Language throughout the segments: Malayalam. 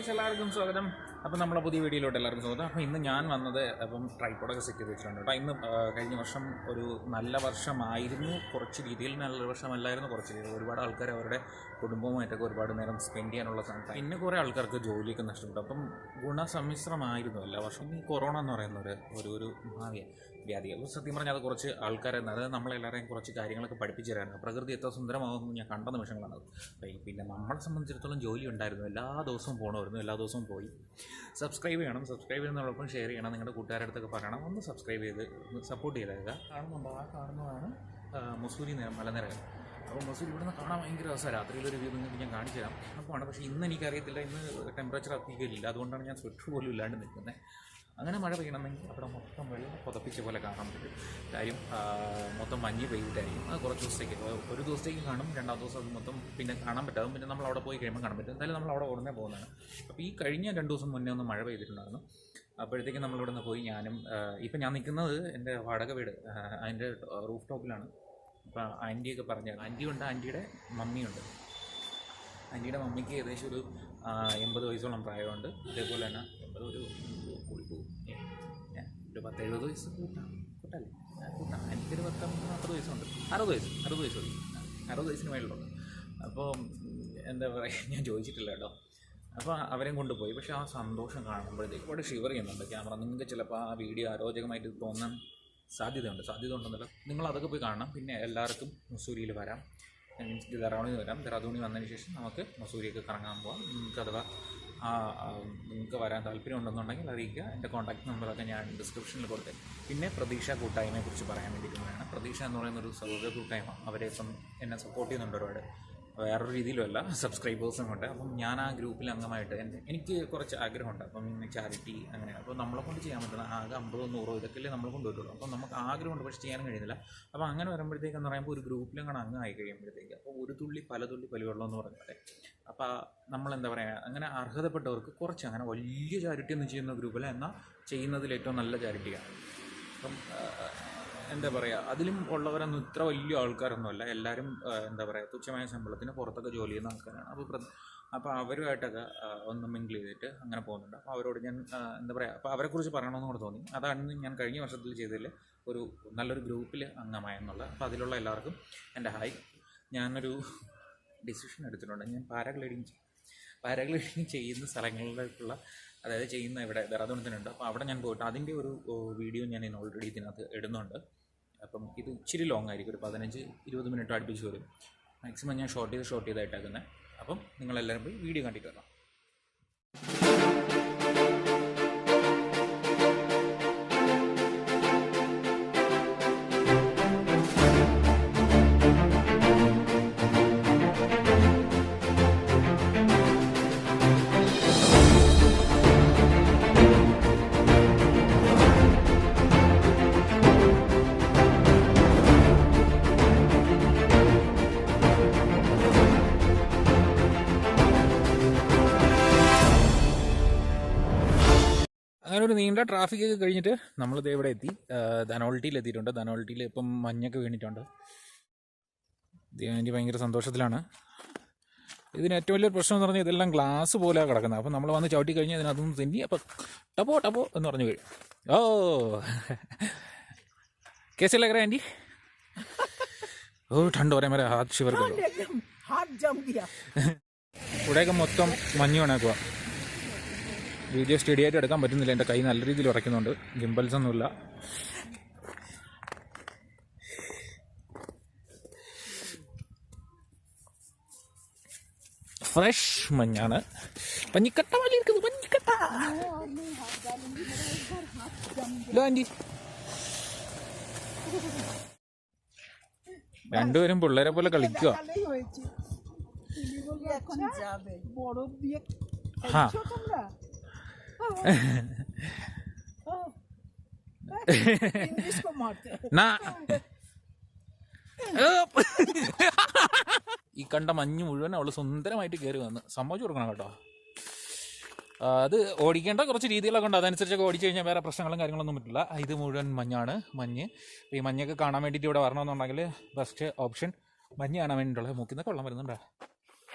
ഗൈസ്, എല്ലാവർക്കും സ്വാഗതം. അപ്പം നമ്മളെ പുതിയ വീഡിയോയിലോട്ട് എല്ലാവർക്കും സ്വാഗതം. അപ്പോൾ ഇന്ന് ഞാൻ വന്നത് ട്രൈപോഡൊക്കെ സെറ്റ് ചെയ്ത് വെച്ചിട്ടുണ്ട് കേട്ടോ. ഇന്ന് കഴിഞ്ഞ വർഷം ഒരു നല്ല വർഷമായിരുന്നു, കുറച്ച് രീതിയിൽ നല്ലൊരു വർഷമല്ലായിരുന്നു. കുറച്ച് രീതിയിൽ ഒരുപാട് ആൾക്കാർ അവരുടെ കുടുംബവുമായിട്ടൊക്കെ ഒരുപാട് നേരം സ്പെൻഡ് ചെയ്യാനുള്ള സമയത്ത് പിന്നെ കുറേ ആൾക്കാർക്ക് ജോലിയൊക്കെ നഷ്ടപ്പെട്ടു. അപ്പം ഗുണസമ്മിശ്രമായിരുന്നു എല്ലാ വർഷവും. ഈ കൊറോണ എന്ന് പറയുന്ന ഒരു വ്യാധി. അപ്പോൾ സത്യം പറഞ്ഞാൽ അത് കുറച്ച് ആൾക്കാരെ, അതായത് നമ്മളെല്ലാവരെയും കുറച്ച് കാര്യങ്ങളൊക്കെ പഠിപ്പിച്ചു തരാറുണ്ട്. പ്രകൃതി എത്ര സുന്ദരമാകുമെന്ന് ഞാൻ കണ്ട നിമിഷങ്ങളാണത്. പിന്നെ നമ്മളെ സംബന്ധിച്ചിടത്തോളം ജോലി ഉണ്ടായിരുന്നു, എല്ലാ ദിവസവും പോകണമായിരുന്നു, എല്ലാ ദിവസവും പോയി. സബ്സ്ക്രൈബ് ചെയ്യണം, സബ്സ്ക്രൈബ് ചെയ്യുന്നതോടൊപ്പം ഷെയർ ചെയ്യണം, നിങ്ങളുടെ കൂട്ടുകാരുടെ അടുത്തൊക്കെ പറയണം, ഒന്ന് സബ്സ്ക്രൈബ് ചെയ്ത് സപ്പോർട്ട് ചെയ്തേക്കുക. കാണുന്നുണ്ടോ? ആ കാണുന്നതാണ് മസൂരി മലനിരകൾ. അപ്പോൾ മസൂരി ഇവിടുന്ന് കാണാൻ ഭയങ്കര രസമാണ്. രാത്രിയിലൊരു വ്യൂ നിങ്ങൾക്ക് ഞാൻ കാണിച്ചു തരാം. അപ്പോൾ പക്ഷേ ഇന്ന് എനിക്കറിയത്തില്ല, ഇന്ന് ടെമ്പറേച്ചർ അധികമില്ല, അതുകൊണ്ടാണ് ഞാൻ സ്വെറ്റർ പോലും ഇല്ലാണ്ട് നിൽക്കുന്നത്. അങ്ങനെ മഴ പെയ്യണമെങ്കിൽ അവിടെ മൊത്തം വെള്ളം പുതപ്പിച്ച പോലെ കാണാൻ പറ്റും. കാര്യം മൊത്തം മഞ്ഞ് പെയ്തിട്ടായിരിക്കും. അത് കുറച്ച് ദിവസത്തേക്ക്, ഒരു ദിവസത്തേക്ക് കാണും, രണ്ടാം ദിവസം അത് മൊത്തം പിന്നെ കാണാൻ പറ്റും. പിന്നെ നമ്മൾ അവിടെ പോയി കഴിയുമ്പോൾ കാണാൻ പറ്റും. എന്തായാലും നമ്മൾ അവിടെ ഉടനെ പോകുന്നതാണ്. അപ്പോൾ ഈ കഴിഞ്ഞ 2 ദിവസം മുന്നേ ഒന്ന് മഴ പെയ്തിട്ടുണ്ടായിരുന്നു. അപ്പോഴത്തേക്കും നമ്മളിവിടെ നിന്ന് പോയി. ഇപ്പം ഞാൻ നിൽക്കുന്നത് എൻ്റെ വാടക വീട്, അതിൻ്റെ റൂഫ് ടോപ്പിലാണ്. അപ്പോൾ ആൻറ്റിയൊക്കെ പറഞ്ഞു, ആൻറ്റിയുണ്ട്, ആൻറ്റിയുടെ മമ്മിയുണ്ട്. ആൻറ്റിയുടെ മമ്മിക്ക് ഏകദേശം ഒരു 80 വയസ്സോളം പ്രായമുണ്ട്. അതേപോലെ തന്നെ 80 ഒരു 10-70 വയസ്സ് കൂട്ടല്ലേ കൂട്ടാം. എനിക്കൊരു 40 വയസ്സുണ്ട്, 60 വയസ്സ് മതി, 60 വയസ്സിന് മേളിലുണ്ട്. അപ്പോൾ എന്താ പറയുക, ഞാൻ ചോദിച്ചിട്ടില്ല കേട്ടോ. അപ്പോൾ അവരെയും കൊണ്ടുപോയി. പക്ഷേ ആ സന്തോഷം കാണുമ്പോഴത്തേക്ക് ഇവിടെ ഷിവർ ചെയ്യുന്നുണ്ട് ക്യാമറ. നിങ്ങൾക്ക് ചിലപ്പോൾ ആ വീഡിയോ അരോചകമായിട്ട് തോന്നാൻ സാധ്യത ഉണ്ടെന്നല്ല. നിങ്ങൾ അതൊക്കെ പോയി കാണണം. പിന്നെ എല്ലാവർക്കും മസൂരിയിൽ വരാം, മീൻസ് ദെറാദൂണിൽ വരാം. ദെറാദൂണിൽ വന്നതിന് ശേഷം നമുക്ക് മസൂരിയൊക്കെ കറങ്ങാൻ പോകാം. നിങ്ങൾക്ക് അഥവാ നിങ്ങൾക്ക് വരാൻ താല്പര്യം ഉണ്ടെന്നുണ്ടെങ്കിൽ അറിയിക്കുക. എൻ്റെ കോൺടാക്ട് നമ്പറൊക്കെ ഞാൻ ഡിസ്ക്രിപ്ഷനിൽ കൊടുത്തേ. പിന്നെ പ്രതീക്ഷ കൂട്ടായ്മയെക്കുറിച്ച് പറയാൻ വേണ്ടിയിട്ടാണ്. പ്രതീക്ഷ എന്ന് പറയുന്നൊരു സൗഹൃദ കൂട്ടായ്മ. അവരെ എന്നെ സപ്പോർട്ട് ചെയ്യുന്നുണ്ട് ഒരുപാട്, വേറൊരു രീതിയിലുമല്ല, സബ്സ്ക്രൈബേഴ്സും ഉണ്ട്. അപ്പം ഞാൻ ആ ഗ്രൂപ്പിൽ അംഗമായിട്ട് എനിക്ക് കുറച്ച് ആഗ്രഹമുണ്ട്. അപ്പം ചാരിറ്റി അങ്ങനെയാണ്. അപ്പോൾ നമ്മളെ കൊണ്ട് ചെയ്യാൻ പറ്റുന്ന ആകെ 50-100 ഇതൊക്കെയല്ലേ നമ്മളെ കൊണ്ട് വരുള്ളൂ. അപ്പം നമുക്ക് ആഗ്രഹമുണ്ട്, പക്ഷേ ചെയ്യാനും കഴിയുന്നില്ല. അപ്പോൾ അങ്ങനെ വരുമ്പോഴത്തേക്കെന്ന് പറയുമ്പോൾ ഒരു ഗ്രൂപ്പിലങ്ങനെ അംഗമായി കഴിയുമ്പോഴത്തേക്ക് അപ്പോൾ ഒരു തുള്ളി പല തുള്ളി പലുവെള്ളം എന്ന് പറഞ്ഞാൽ, അപ്പോൾ നമ്മളെന്താ പറയുക, അങ്ങനെ അർഹതപ്പെട്ടവർക്ക് കുറച്ച്, അങ്ങനെ വലിയ ചാരിറ്റി ഒന്നും ചെയ്യുന്ന ഗ്രൂപ്പല്ല, എന്നാൽ ചെയ്യുന്നതിൽ ഏറ്റവും നല്ല ചാരിറ്റിയാണ്. അപ്പം എന്താ പറയുക, അതിലും ഉള്ളവരൊന്നും ഇത്ര വലിയ ആൾക്കാരൊന്നുമല്ല. എല്ലാവരും എന്താ പറയുക, തുച്ഛമായ ശമ്പളത്തിന് പുറത്തൊക്കെ ജോലി ചെയ്യുന്ന ആൾക്കാരാണ്. അപ്പോൾ അവരുമായിട്ടൊക്കെ ഒന്ന് മിങ്കിൾ ചെയ്തിട്ട് അങ്ങനെ പോകുന്നുണ്ട്. അപ്പോൾ അവരോട് ഞാൻ എന്താ പറയുക, അപ്പോൾ അവരെക്കുറിച്ച് പറയണമെന്ന് കൂടെ തോന്നി. അതാണ് ഞാൻ കഴിഞ്ഞ വർഷത്തിൽ ചെയ്തതിൽ നല്ലൊരു ഗ്രൂപ്പിൽ അംഗമായെന്നുള്ളത്. അപ്പോൾ അതിലുള്ള എല്ലാവർക്കും എൻ്റെ ഹായ്. ഞാനൊരു ഡിസിഷൻ എടുത്തിട്ടുണ്ട്. ഞാൻ പാരാഗ്ലൈഡിങ് ചെയ്യുന്ന സ്ഥലങ്ങളിലേക്കുള്ള, അതായത് ചെയ്യുന്ന ഇവിടെ ദെറാദൂണിനുണ്ട്. അപ്പോൾ അവിടെ ഞാൻ പോയിട്ട് അതിൻ്റെ ഒരു വീഡിയോ ഞാൻ ഓൾറെഡി ഇതിനകത്ത് ഇടുന്നുണ്ട്. അപ്പം ഇത് ഇച്ചിരി ലോങ് ആയിരിക്കും, ഒരു 15-20 മിനിറ്റ് അടുപ്പിച്ച് വരും. മാക്സിമം ഞാൻ ഷോർട്ട് ചെയ്തായിട്ടാക്കുന്നത്. അപ്പം നിങ്ങളെല്ലാവരും പോയി വീഡിയോ കണ്ടിട്ട് വരാം. അങ്ങനെ ഒരു നീണ്ട ട്രാഫിക്കൊക്കെ കഴിഞ്ഞിട്ട് നമ്മളിത് ഇവിടെ എത്തി. ധനോൾട്ടിയിൽ എത്തിയിട്ടുണ്ട്. ധനോൾട്ടിയിൽ ഇപ്പം മഞ്ഞൊക്കെ വീണിട്ടുണ്ട്. എനിക്ക് ഭയങ്കര സന്തോഷത്തിലാണ്. ഇതിന് ഏറ്റവും വലിയൊരു പ്രശ്നം എന്ന് പറഞ്ഞാൽ ഇതെല്ലാം ഗ്ലാസ് പോലെ കിടക്കുന്നത്. അപ്പം നമ്മൾ വന്ന് ചവിട്ടി കഴിഞ്ഞാൽ ഇതിനകത്തൊന്ന് തെന്നി അപ്പം ടപ്പോ എന്ന് പറഞ്ഞു വീഴും. ഓ कैसे लग रहा है आंटी? ഓ ठंड हो रहा है, मेरा हाथ शिवर कर रहा है. ഇവിടെയൊക്കെ മൊത്തം മഞ്ഞ് വേണേക്കുക. വീഡിയോ സ്റ്റഡി ആയിട്ട് എടുക്കാൻ പറ്റുന്നില്ല, എൻ്റെ കൈ നല്ല രീതിയിൽ ഉറയ്ക്കുന്നുണ്ട്. ഗിംബൽസ് ഒന്നുമില്ല. ഫ്രഷ് മഞ്ഞാണ്. പഞ്ഞിക്കട്ട പോലെ ഇരിക്കുന്നു, പഞ്ഞിക്കട്ട. ആൻറ്റി രണ്ടുപേരും പിള്ളേരെ പോലെ കളിക്കുക. ഈ കണ്ട മഞ്ഞ് മുഴുവൻ അവള് സുന്ദരമായിട്ട് കയറി വന്ന് സമ്മതിച്ചു കൊടുക്കണം കേട്ടോ. അത് ഓടിക്കേണ്ട കുറച്ച് രീതികളൊക്കെ ഉണ്ട്, അതനുസരിച്ചൊക്കെ ഓടിച്ചു കഴിഞ്ഞാൽ വേറെ പ്രശ്നങ്ങളും കാര്യങ്ങളൊന്നും പറ്റില്ല. ഇത് മുഴുവൻ മഞ്ഞാണ്. ഈ മഞ്ഞൊക്കെ കാണാൻ വേണ്ടിയിട്ട് ഇവിടെ വരണമെന്നുണ്ടെങ്കിൽ ബെസ്റ്റ് ഓപ്ഷൻ മഞ്ഞ് കാണാൻ വേണ്ടിയിട്ടുള്ളത്. മൂക്കിൽ നിന്നൊക്കെ വെള്ളം വരുന്നുണ്ടോ?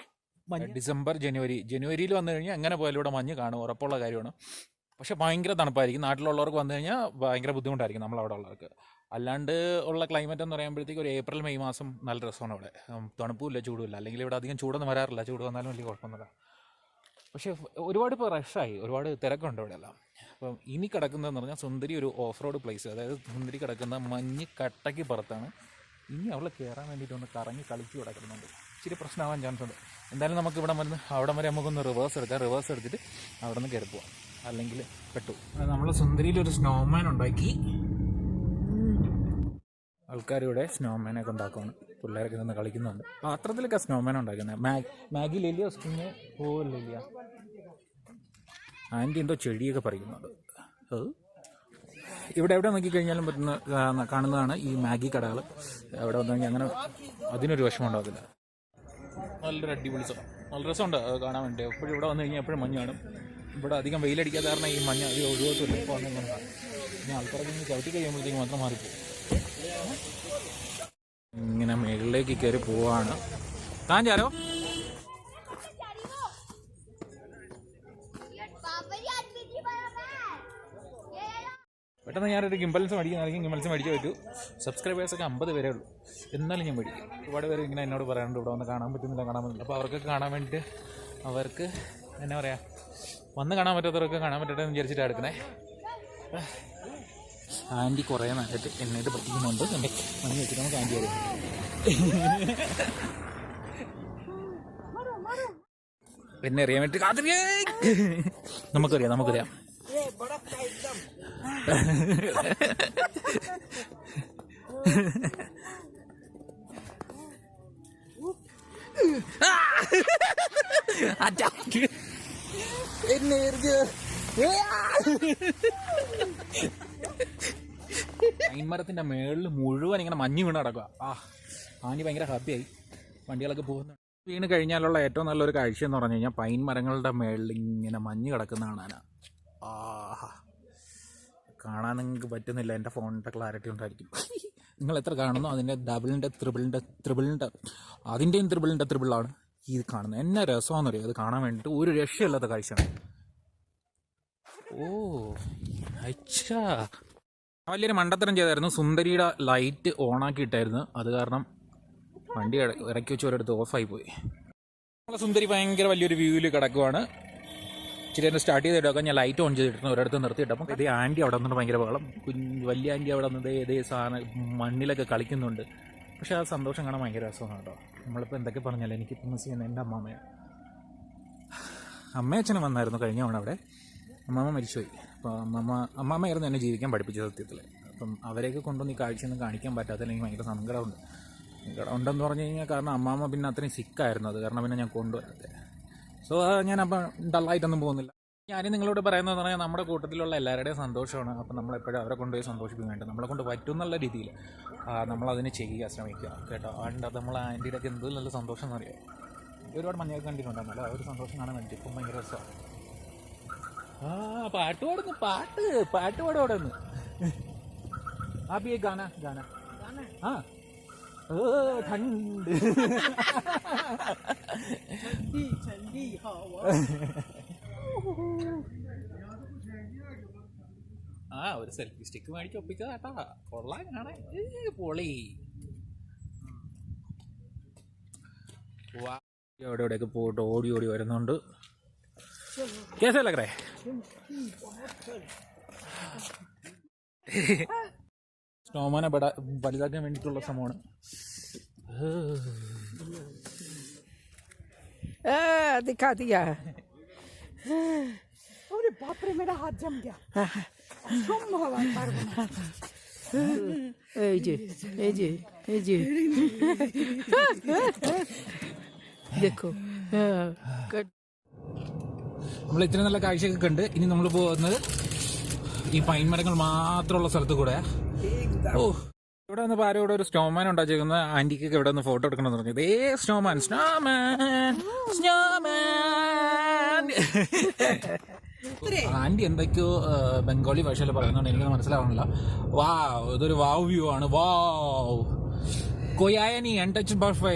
ഡിസംബർ ജനുവരിയിൽ വന്നു കഴിഞ്ഞാൽ എങ്ങനെ പോയാലും ഇവിടെ മഞ്ഞ് കാണും, ഉറപ്പുള്ള കാര്യമാണ്. പക്ഷെ ഭയങ്കര തണുപ്പായിരിക്കും. നാട്ടിലുള്ളവർക്ക് വന്നു കഴിഞ്ഞാൽ ഭയങ്കര ബുദ്ധിമുട്ടായിരിക്കും നമ്മളവിടെ ഉള്ളവർക്ക്. അല്ലാണ്ട് ഉള്ള ക്ലൈമറ്റ് എന്ന് പറയുമ്പോഴത്തേക്ക് ഒരു ഏപ്രിൽ മെയ് മാസം നല്ല രസമാണ് ഇവിടെ. തണുപ്പുമില്ല ചൂടുമില്ല. അല്ലെങ്കിൽ ഇവിടെ അധികം ചൂടൊന്നും വരാറില്ല, ചൂട് വന്നാലും വലിയ കുഴപ്പമൊന്നുമില്ല. പക്ഷേ ഒരുപാട് ഇപ്പോൾ റഷായി, ഒരുപാട് തിരക്കുണ്ട് ഇവിടെ എല്ലാം. അപ്പം ഇനി കിടക്കുന്നതെന്ന് പറഞ്ഞാൽ സുന്ദരി ഒരു ഓഫ് റോഡ് പ്ലേസ്, അതായത് സുന്ദരി കിടക്കുന്ന മഞ്ഞ് കട്ടയ്ക്ക് പുറത്താണ്. ഇനി അവളെ കയറാൻ വേണ്ടിയിട്ട് ഒന്ന് കറങ്ങി കളിച്ച് കിടക്കുന്നുണ്ട്. ഇച്ചിരി പ്രശ്നമാവാൻ ചാൻസ് ഉണ്ട്. എന്തായാലും നമുക്ക് ഇവിടെ വന്ന് അവിടെ വരെ നമുക്കൊന്ന് റിവേഴ്സ് എടുത്തിട്ട് അവിടെ നിന്ന് കയറി പോവാം, അല്ലെങ്കിൽ പെട്ടു. നമ്മൾ സുന്ദരിയിലൊരു സ്നോമാൻ ഉണ്ടാക്കി. ആൾക്കാരിവിടെ സ്നോമാനൊക്കെ ഉണ്ടാക്കുകയാണ്, പിള്ളേരൊക്കെ നിന്ന് കളിക്കുന്നുണ്ട്. പാത്രത്തിലൊക്കെ സ്നോമാൻ ഉണ്ടാക്കുന്നത്. മാഗി ലില്ലിയോ സ്കിന്ന് പോലില്ല. ആൻറ്റി എന്തോ ചെടിയൊക്കെ പറിക്കുന്നുണ്ട്. ഇവിടെ എവിടെ നോക്കിക്കഴിഞ്ഞാലും പറ്റുന്ന കാണുന്നതാണ് ഈ മാഗി കടകൾ. അവിടെ വന്നു കഴിഞ്ഞാൽ അങ്ങനെ അതിനൊരു വിഷമം ഉണ്ടാകത്തില്ല. നല്ലൊരു അടിപൊളി സ്ഥലം, നല്ല രസമുണ്ട് കാണാൻ വേണ്ടി. എപ്പോഴും ഇവിടെ വന്നു കഴിഞ്ഞാൽ എപ്പോഴും മഞ്ഞ് കാണും. ഇവിടെ അധികം വെയിലടിക്കാതെ കാരണം ഈ മഞ്ഞ് അധികം ഒഴിവാക്കില്ല. ഇപ്പോൾ വന്നു ഇങ്ങനെ കാണും. പിന്നെ ആൾക്കാരൊക്കെ ഇങ്ങനെ ചവിട്ടി കഴിയുമ്പോഴത്തേക്ക് മാത്രം മാറിപ്പോകും. ഇങ്ങനെ മുകളിലേക്ക് കയറി പോവാണ്. താൻ ചാരോ പെട്ടെന്ന് ഞാനൊരു ഗിംബൽസ് മേടിക്കുന്നതായിരിക്കും. ഗിംബൽസ് മേടിച്ചേ പറ്റൂ. സബ്സ്ക്രൈബേഴ്സൊക്കെ 50 പേരേ ഉള്ളൂ. എന്നാലും ഞാൻ മേടിക്കും. ഒരുപാട് പേര് ഇങ്ങനെ എന്നോട് പറയാറുണ്ട് ഇവിടെ വന്ന് കാണാൻ പറ്റുന്നില്ല. അപ്പോൾ അവർക്കൊക്കെ കാണാൻ വേണ്ടിയിട്ട്, അവർക്ക് എന്നാ പറയുക, വന്ന് കാണാൻ പറ്റാത്തവർക്ക് കാണാൻ പറ്റട്ടെ എന്ന് വിചാരിച്ചിട്ടാണ് എടുക്കണേ. ആൻറ്റി കുറേ നേരമായിട്ട് എന്നായിട്ട് പറ്റിക്കുന്നുണ്ട്. എൻ്റെ മഞ്ഞ് വെച്ചിട്ട് നമുക്ക് ആൻറ്റി വരും. എന്നെ അറിയാൻ വേണ്ടി നമുക്കറിയാം. പൈൻമരത്തിന്റെ മേളിൽ മുഴുവൻ ഇങ്ങനെ മഞ്ഞ് വീണ് കിടക്കുക. ആനി ഭയങ്കര ഹാപ്പിയായി. വണ്ടികളൊക്കെ പോകുന്നുണ്ട്. വീണ് കഴിഞ്ഞാലുള്ള ഏറ്റവും നല്ലൊരു കാഴ്ച എന്ന് പറഞ്ഞു കഴിഞ്ഞാൽ പൈൻ മരങ്ങളുടെ മേളിൽ ഇങ്ങനെ മഞ്ഞ് കിടക്കുന്ന കാണാനാണ്. കാണാൻ നിങ്ങൾക്ക് പറ്റുന്നില്ല, എൻ്റെ ഫോണിൻ്റെ ക്ലാരിറ്റി ഉണ്ടായിരിക്കും. നിങ്ങൾ എത്ര കാണുന്നു അതിൻ്റെ ഡബിളിൻ്റെ അതിൻ്റെയും ത്രിബിളാണ് ഇത് കാണുന്നത്. എന്നെ രസമാണെന്ന് അറിയാം അത് കാണാൻ വേണ്ടിയിട്ട്. ഒരു രക്ഷയില്ലാത്ത കാഴ്ചയാണ്. അച്ഛാ, വലിയൊരു മണ്ടത്തരം ചെയ്തായിരുന്നു. സുന്ദരിയുടെ ലൈറ്റ് ഓണാക്കിയിട്ടായിരുന്നു. അത് കാരണം വണ്ടി ഇറക്കി വെച്ച് ഒരിടത്ത് ഓഫായി പോയി. നമ്മളെ സുന്ദരി ഭയങ്കര വലിയൊരു വ്യൂവിൽ കിടക്കുവാണ്. ഇച്ചിരി തന്നെ സ്റ്റാർട്ട് ചെയ്തിട്ടൊക്കെ ഞാൻ ലൈറ്റ് ഓൺ ചെയ്തിട്ടുണ്ട് ഒരിടത്ത് നിർത്തിയിട്ടപ്പം ഇതേ ആൻറ്റി അവിടെ നിന്നിട്ട് ഭയങ്കര ബഹളം. വലിയ ആൻറ്റി അവിടെ നിന്ന് ഇതേ സാധനം മണ്ണിലൊക്കെ കളിക്കുന്നുണ്ട്. പക്ഷേ ആ സന്തോഷം കാണാൻ ഭയങ്കര രസമാണ് കേട്ടോ. നമ്മളിപ്പോൾ എന്തൊക്കെ പറഞ്ഞാലും എനിക്കിപ്പോൾ മിസ് ചെയ്യുന്നത് എൻ്റെ അമ്മയച്ഛനും വന്നായിരുന്നു കഴിഞ്ഞ തവണ അവിടെ. അമ്മമ്മ മരിച്ചുപോയി. അപ്പോൾ അമ്മമ്മയായിരുന്നു എന്നെ ജീവിക്കാൻ പഠിപ്പിച്ചത് സത്യത്തിൽ. അപ്പം അവരെയൊക്കെ കൊണ്ടൊന്നും ഈ കാഴ്ചയൊന്നും കാണിക്കാൻ പറ്റാത്തതിൽ എനിക്ക് ഭയങ്കര സങ്കടമുണ്ട്. ഉണ്ടെന്ന് പറഞ്ഞു കഴിഞ്ഞാൽ കാരണം അമ്മാമ്മ പിന്നെ അത്രയും സിക്കായിരുന്നു. അത് കാരണം പിന്നെ ഞാൻ കൊണ്ടുവരാതെ. സോ ഞാൻ അപ്പം ഡള്ളായിട്ടൊന്നും പോകുന്നില്ല. ഞാനും നിങ്ങളോട് പറയുന്നതെന്ന് പറഞ്ഞാൽ നമ്മുടെ കൂട്ടത്തിലുള്ള എല്ലാവരുടെയും സന്തോഷമാണ്. അപ്പം നമ്മളെപ്പോഴും അവരെ കൊണ്ടുപോയി സന്തോഷിപ്പിക്കാൻ വേണ്ടി നമ്മളെ കൊണ്ട് പറ്റും എന്നുള്ള രീതിയിൽ നമ്മളതിനെ ചെയ്യുക, ശ്രമിക്കുക കേട്ടോ. അതുകൊണ്ട് നമ്മൾ ആൻറ്റിയുടെ ഒക്കെ എന്ത് നല്ല സന്തോഷം എന്നറിയാം. ഒരുപാട് മഞ്ഞൊക്കെ കണ്ടിട്ടുണ്ടെന്നല്ല, ആ ഒരു സന്തോഷം കാണാൻ വേണ്ടി ഇപ്പം ഭയങ്കര രസമാണ്. പാട്ട് പാടുന്നു അവിടെ നിന്ന്. ഗാന ठंड ഒരു സെൽഫി സ്റ്റിക്ക് മേടിച്ച് ഒപ്പിച്ചത് കേട്ടാ. കൊള്ളാൻ കാണാൻ പൊളി. അവിടെ ഇവിടെയൊക്കെ പോയിട്ട് ഓടി വരുന്നുണ്ട്. കേസല്ല കറേ സ്നോമാനെ വലുതാക്കാൻ വേണ്ടിയിട്ടുള്ള ശ്രമമാണ്. दिखा दिया. अरे बाप रे, मेरा हाथ जम गया. देखो നമ്മൾ ഇത്ര നല്ല കാഴ്ചയൊക്കെ കണ്ട് ഇനി നമ്മൾ പോകുന്നത് ഈ പൈൻ മരങ്ങൾ മാത്രമുള്ള സ്ഥലത്ത് കൂടെ. ഇവിടെ വന്നപ്പോൾ ആരും ഇവിടെ ഒരു സ്നോമാൻ ഉണ്ടാക്കിയിരിക്കുന്നത്. ആൻറ്റിക്കൊക്കെ ഇവിടെ നിന്ന് ഫോട്ടോ എടുക്കണമെന്ന് പറഞ്ഞു. ഇതേ സ്നോമാൻ ആൻറ്റി എന്തൊക്കെയോ ബംഗാളി ഭാഷയിൽ പറയുന്നുണ്ട്, എനിക്കൊന്നും മനസ്സിലാവണില്ല. വാവ്, ഇതൊരു വാവ് വ്യൂ ആണ്. വാവ്, कोई आया नहीं, अनटच्ड बर्फ है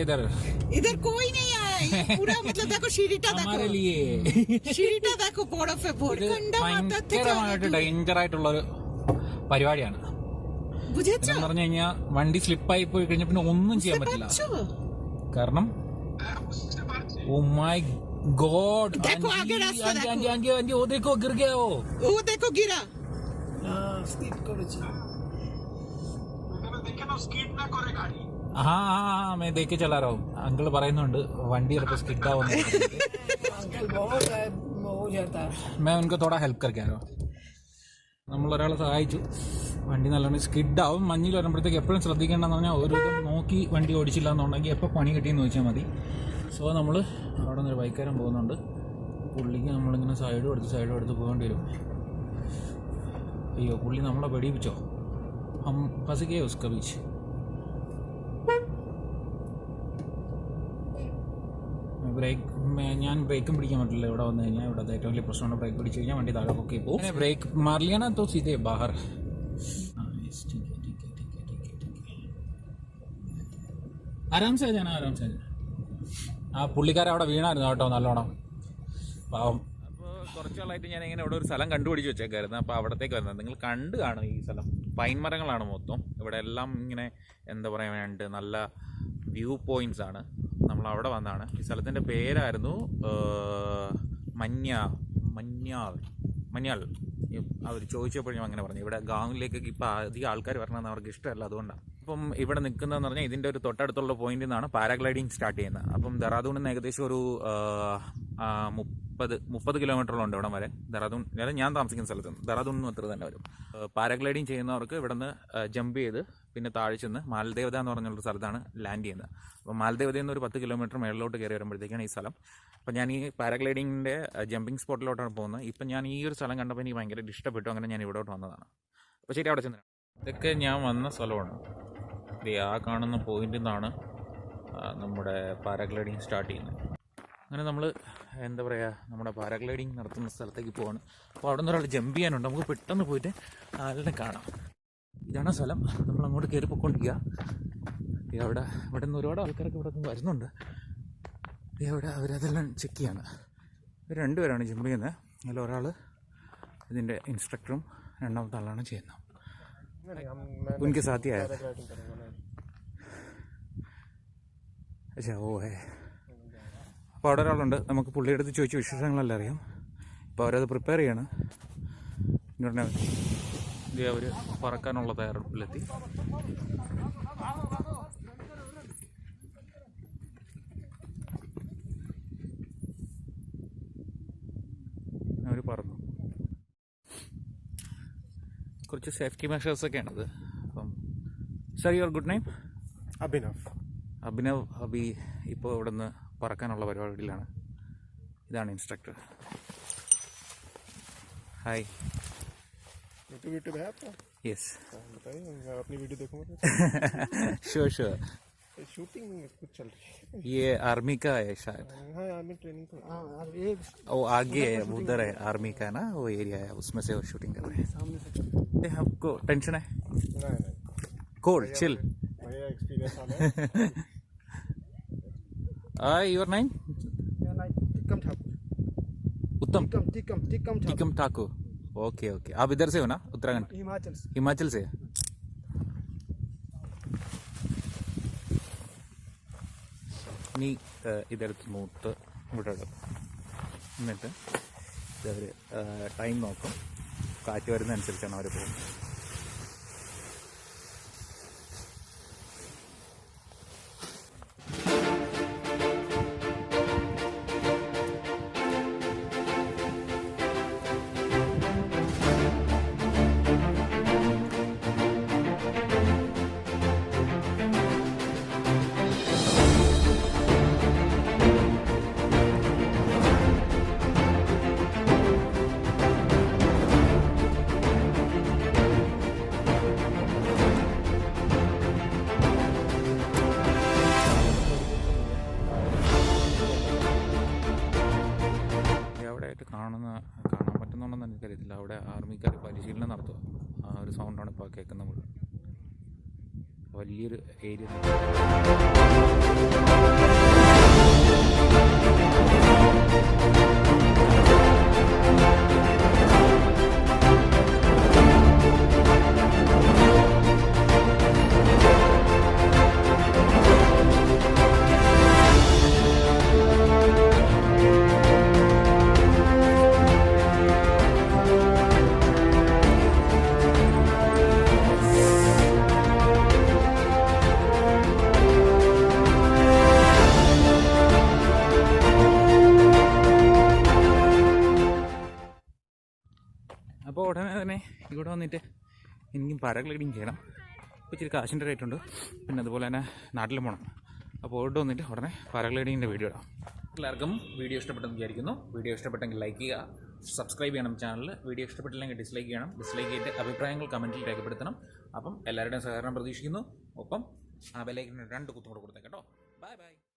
इधर कोई नहीं आया. ये पूरा मतलब देखो सीढ़ीटा हमारे देखो लिए सीढ़ीटा देखो बर्फे भरकंड मात्रा থেকে ഭയങ്കരമായിട്ട് ഡേഞ്ചർ ആയിട്ടുള്ള ഒരു പരിപാടിയാണ്. বুঝেছো എന്ന് പറഞ്ഞു കഴിഞ്ഞാൽ വണ്ടി സ്ലിപ്പായി പോയി കഴിഞ്ഞാൽ പിന്നെ ഒന്നും ചെയ്യാൻ പറ്റില്ല. കാരണം ഓ മൈ गॉड देखो आगे रास्ता देखो आंटी आंटी आंटी वो देखो गिर गया वो देखो गिरा हाँ हाँ मैं देख के चला रहा हूँ. अंकल പറയുന്നുണ്ട് വണ്ടി ചിലപ്പോൾ സ്കിഡ് ആവുന്നു. अंकल बहुत हो जाता है. मैं उनको थोड़ा हेल्प करके आ रहा हूँ. നമ്മളൊരാളെ സഹായിച്ചു. വണ്ടി നല്ലോണം സ്കിഡാവും. മഞ്ഞിൽ വരുമ്പോഴത്തേക്ക് എപ്പോഴും ശ്രദ്ധിക്കേണ്ടതെന്ന് പറഞ്ഞാൽ ഒരു ഇതും നോക്കി വണ്ടി ഓടിച്ചില്ല എന്നുണ്ടെങ്കിൽ എപ്പോൾ പണി കിട്ടിയെന്ന് ചോദിച്ചാൽ മതി. സോ നമ്മൾ അവിടെ നിന്നൊരു ബൈക്കാരൻ പോകുന്നുണ്ട്. പുള്ളിക്ക് നമ്മളിങ്ങനെ സൈഡും എടുത്ത് പോകേണ്ടി വരും. അയ്യോ പുള്ളി നമ്മളെ വെടിയിപ്പിച്ചോ. ഫസിക്കേ ഉസ്ക ബീച്ച്. ഞാൻ ബ്രേക്കും പിടിക്കാൻ പറ്റില്ല ഇവിടെ വന്നു കഴിഞ്ഞാൽ. ഇവിടെ ഏറ്റവും വലിയ പ്രശ്നമാണ് ബ്രേക്ക് പിടിച്ച് കഴിഞ്ഞാൽ വണ്ടി താഴെ പൊക്കി പോകും. ബ്രേക്ക് മാർ लिया ना तो सीधे बाहर. आराम से जाना आराम से. ആ പുള്ളിക്കാരൻ അവിടെ വീണായിരുന്നു കേട്ടോ നല്ലോണം പാവം. അപ്പോൾ കുറച്ച് നാളായിട്ട് ഞാൻ ഇങ്ങനെ ഇവിടെ ഒരു സ്ഥലം കണ്ടുപിടിച്ച് വെച്ചേക്കായിരുന്നു. അപ്പോൾ അവിടത്തേക്ക് വരുന്നത് നിങ്ങൾ കണ്ടു കാണും. ഈ സ്ഥലം പൈൻ മരങ്ങളാണ് മൊത്തം. ഇവിടെ എല്ലാം ഇങ്ങനെ എന്താ പറയാൻ വേണ്ടി നല്ല വ്യൂ പോയിന്റ്സ് ആണ്. നമ്മൾ അവിടെ വന്നാണ്. ഈ സ്ഥലത്തിൻ്റെ പേരായിരുന്നു മഞ്ഞാൾ. അവർ ചോദിച്ചപ്പോഴും അങ്ങനെ പറഞ്ഞു. ഇവിടെ ഗാവിലേക്കൊക്കെ ഇപ്പോൾ അധികം ആൾക്കാർ വരണമെന്ന് അവർക്ക് ഇഷ്ടമല്ല. അതുകൊണ്ടാണ് അപ്പം ഇവിടെ നിൽക്കുന്നതെന്ന് പറഞ്ഞാൽ ഇതിൻ്റെ ഒരു തൊട്ടടുത്തുള്ള പോയിന്റിൽ നിന്നാണ് പാരാഗ്ലൈഡിങ് സ്റ്റാർട്ട് ചെയ്യുന്നത്. അപ്പം ദെറാദൂണിൽ നിന്ന് ഏകദേശം ഒരു 30 കിലോമീറ്ററോളം ഉണ്ട് ഇവിടം വരെ. ദെറാദൂൺ അതായത് ഞാൻ താമസിക്കുന്ന സ്ഥലത്ത് നിന്ന് ദെറാദൂണിൽ നിന്ന് അത്ര തന്നെ വരും. പാരാഗ്ലൈഡിങ് ചെയ്യുന്നവർക്ക് ഇവിടെ നിന്ന് ജമ്പ് ചെയ്ത് പിന്നെ താഴെ ചെന്ന് മാൽദേവത എന്ന് പറഞ്ഞുള്ള സ്ഥലത്താണ് ലാൻഡ് ചെയ്യുന്നത്. അപ്പോൾ മാൽദേവതയിൽ നിന്ന് ഒരു 10 കിലോമീറ്റർ മേളിലോട്ട് കയറി വരുമ്പോഴത്തേക്കാണ് ഈ സ്ഥലം. അപ്പോൾ ഞാൻ ഈ പാരാഗ്ലൈഡിങ്ങിൻ്റെ ജമ്പിങ് സ്പോട്ടിലോട്ടാണ് പോകുന്നത്. ഇപ്പം ഞാൻ ഈ ഒരു സ്ഥലം കണ്ടപ്പോൾ എനിക്ക് ഭയങ്കര ഇഷ്ടപ്പെട്ടു. അങ്ങനെ ഞാൻ ഇവിടോട്ട് വന്നതാണ്. അപ്പോൾ ശരി അവിടെ ചെന്ന് ഇതൊക്കെ ഞാൻ വന്ന സ്ഥലമാണ്. ആ കാണുന്ന പോയിന്റിൽ നിന്നാണ് നമ്മുടെ പാരാഗ്ലൈഡിങ് സ്റ്റാർട്ട് ചെയ്യുന്നത്. അങ്ങനെ നമ്മൾ എന്താ പറയുക നമ്മുടെ പാരാഗ്ലൈഡിങ് നടത്തുന്ന സ്ഥലത്തേക്ക് പോവാണ്. അപ്പോൾ അവിടെ നിന്ന് ഒരാൾ ജമ്പ് ചെയ്യാനുണ്ട്. നമുക്ക് പെട്ടെന്ന് പോയിട്ട് ആളിനെ കാണാം. ഇതാണ് സ്ഥലം. നമ്മൾ അങ്ങോട്ട് കയറി പോയിക്കൊണ്ടിരിക്കുക. ഇവിടെ നിന്ന് ഒരുപാട് ആൾക്കാരൊക്കെ ഇവിടെ വരുന്നുണ്ട്. ഇവിടെ അവരതെല്ലാം ചെക്ക് ചെയ്യാണ്. ഇവർ 2 പേരാണ് ജമ്പ് ചെയ്യുന്നത്. അതിൽ ഒരാൾ ഇതിൻ്റെ ഇൻസ്ട്രക്ടറും രണ്ടാമത്തെ ആളാണ് ചെയ്യുന്നത്. ഉनके साथ ही आया अच्छा ഓ ഹേ. അപ്പോൾ അവിടെ ഒരാളുണ്ട്. നമുക്ക് പുള്ളിയുടെ അടുത്ത് ചോദിച്ച വിശേഷങ്ങളെല്ലാം അറിയാം. അപ്പോൾ അവരത് പ്രിപ്പയർ ചെയ്യാണ്. ഉടനെ അവർ പറക്കാനുള്ള തയ്യാറെടുപ്പിലെത്തി. അവർ പറന്നു. കുറച്ച് സേഫ്റ്റി മെഷേഴ്സൊക്കെയാണത്. അപ്പം sir your good name? Abhinav. Abhi ഇപ്പോൾ ഇവിടെ നിന്ന് പറക്കാനുള്ള പരിപാടിയിലാണ്. ഇതാണ് ഇൻസ്ട്രക്ടർ. ഹായ്. वीडियो है आपका? यस बताइए, मैं अपनी वीडियो देखूंगा. Sure sure. शूटिंग कुछ चल रही है. ये आर्मी का है शायद. हाँ आर्मी ट्रेनिंग तो. वो आगे है उधर है आर्मी का ना वो एरिया है उसमें से वो शूटिंग कर रहे हैं. सामने से आपको टेंशन है? नहीं कोल्ड चिल. भैया एक्सपीरियंस वाला है. योर नाम? टिकम ठाकुर. उत्तम टिकम टिकम ठाकुर. Okay okay. आप इधर से हो ना? उत्तराखंड? हिमाचल से. ഇനി ഇതെടുത്ത് മൂത്ത് ഇവിടെ ഇടും. എന്നിട്ട് ഇതവർ ടൈം നോക്കും. കാറ്റ് വരുന്നതനുസരിച്ചാണ് അവർ പോകുന്നത്. കാണാൻ പറ്റുന്നുണ്ടെന്ന് എനിക്കറിയത്തില്ല. അവിടെ ആർമിക്കാർ പരിശീലനം നടത്തുക. ആ ഒരു സൗണ്ടാണ് ഇപ്പോൾ കേൾക്കുന്നത്. മുഴുവൻ വലിയൊരു ഏരിയ. ഇനിയും പാരാഗ്ലൈഡിങ് ചെയ്യണം. അപ്പോൾ ഇച്ചിരി കാശിൻ്റെ റേറ്റ് ഉണ്ട്. പിന്നെ അതുപോലെ തന്നെ നാട്ടിലും പോകണം. അപ്പോൾ ഇവിടെ വന്നിട്ട് ഉടനെ പാരാഗ്ലൈഡിങ്ങിൻ്റെ വീഡിയോ ഇടാം. എല്ലാവർക്കും വീഡിയോ ഇഷ്ടപ്പെട്ടെന്ന് വിചാരിക്കുന്നു. വീഡിയോ ഇഷ്ടപ്പെട്ടെങ്കിൽ ലൈക്ക് ചെയ്യുക, സബ്സ്ക്രൈബ് ചെയ്യണം ചാനൽ. വീഡിയോ ഇഷ്ടപ്പെട്ടില്ലെങ്കിൽ ഡിസ്ലൈക്ക് ചെയ്യണം. ഡിസ്ലൈക്ക് ചെയ്തിട്ട് അഭിപ്രായങ്ങൾ കമൻറ്റിൽ രേഖപ്പെടുത്തണം. അപ്പം എല്ലാവരുടെയും സഹകരണം പ്രതീക്ഷിക്കുന്നു. ഒപ്പം ആ ബെല്ലൈക്കന് 2 കുത്തും കൂടെ കൊടുത്തേക്കാം കേട്ടോ. Bye bye.